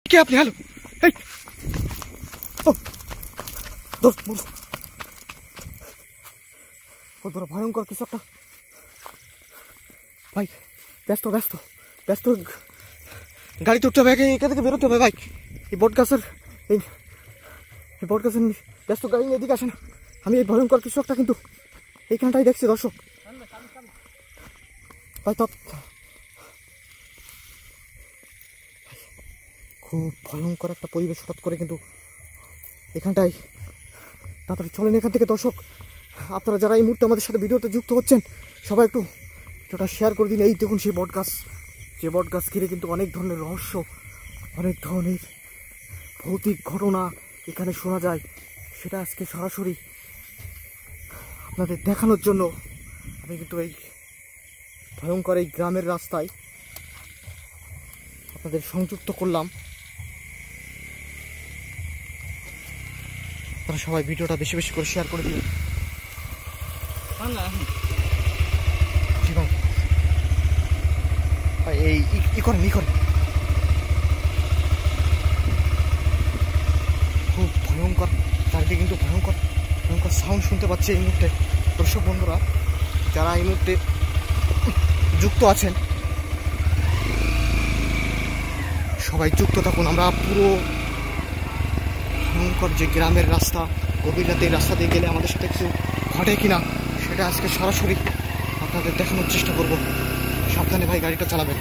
কে আপনি? হ্যালো, এই দোস্ত বন্ধুরা, ভয়ঙ্কর কিছু একটা। ভাই ব্যস্ত ব্যস্ত ব্যস্ত, গাড়িতে উঠতে হবে, এখান থেকে বেরোতে হবে ভাই। এই বট গাছের ব্যস্ত গাড়ি নিয়ে এদিকে আসেন। আমি এই ভয়ঙ্কর কিছু একটা কিন্তু এইখানটাই দেখছি দর্শক ভাই। খুব ভয়ঙ্কর একটা পরিবেশ হঠাৎ করে কিন্তু এখানটায়। তাড়াতাড়ি চলেন এখান থেকে দর্শক। আপনারা যারা এই মুহূর্তে আমাদের সাথে ভিডিওতে যুক্ত হচ্ছেন সবাই একটু এটা শেয়ার করে দিন। এই দেখুন সেই বট গাছ, যে বট গাছ ঘিরে কিন্তু অনেক ধরনের রহস্য, অনেক ধরনের ভৌতিক ঘটনা এখানে শোনা যায়। সেটা আজকে সরাসরি আপনাদের দেখানোর জন্য আমি কিন্তু এই ভয়ঙ্কর এই গ্রামের রাস্তায় আপনাদের সংযুক্ত করলাম। আপনারা সবাই ভিডিওটা বেশি বেশি করে শেয়ার করে দিন। এই ই করেন। খুব ভয়ঙ্কর চারিদিকে কিন্তু ভয়ঙ্কর সাউন্ড শুনতে পাচ্ছি এই মুহূর্তে। দর্শক বন্ধুরা যারা এই মুহূর্তে যুক্ত আছেন সবাই যুক্ত থাকুন। আমরা পুরো ভয়ঙ্কর যে গ্রামের রাস্তা, গভীর রাতে এই রাস্তা দিয়ে গেলে আমাদের সাথে কিছু ঘটে কিনা সেটা আজকে সরাসরি আপনাদের দেখানোর চেষ্টা করব। সাবধানে ভাই গাড়িটা চালাবেন।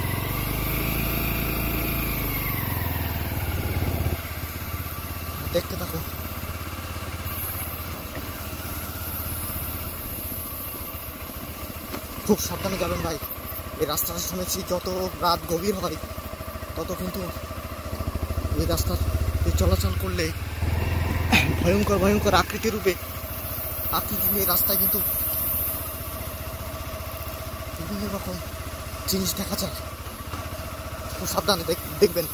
দেখতে থাকুন। খুব সাবধানে যাবেন ভাই। এই রাস্তাটা শুনেছি যত রাত গভীর হয় তত কিন্তু এই রাস্তা চলাচল করলে ভয়ঙ্কর আকৃতি নিয়ে রাস্তায় কিন্তু বিভিন্ন রকম জিনিস দেখা যায়। খুব সাবধানে দেখবেন।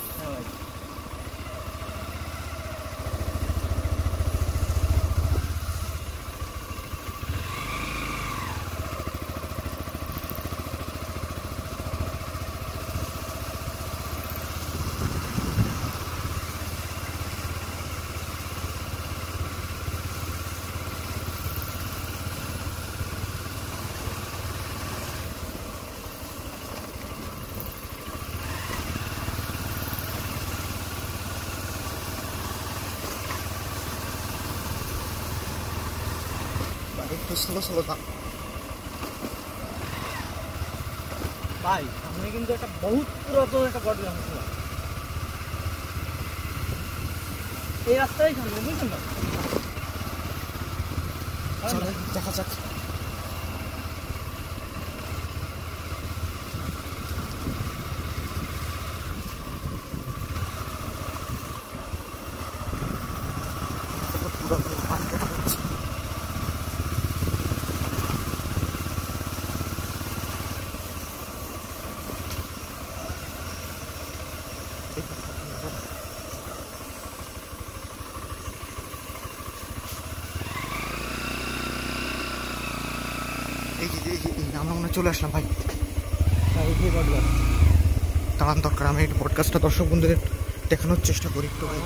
একটু স্লো দাম ভাই। আমি কিন্তু একটা বহুত পুরাতন একটা বট গাছ ছিল এই রাস্তায় সামনে, বুঝছেন না? দেখা যাক। আমরা মনে চলে আসলাম ভাই। দাঁড়ান দরকার, আমি একটু পডকাস্টটা দর্শক বন্ধুদের দেখানোর চেষ্টা করি একটু ভাই।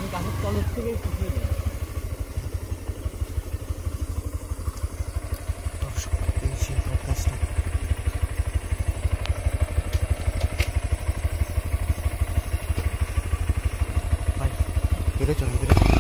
দর্শক এই সেই পডকাস্টটা ভাই, বেরো চলো।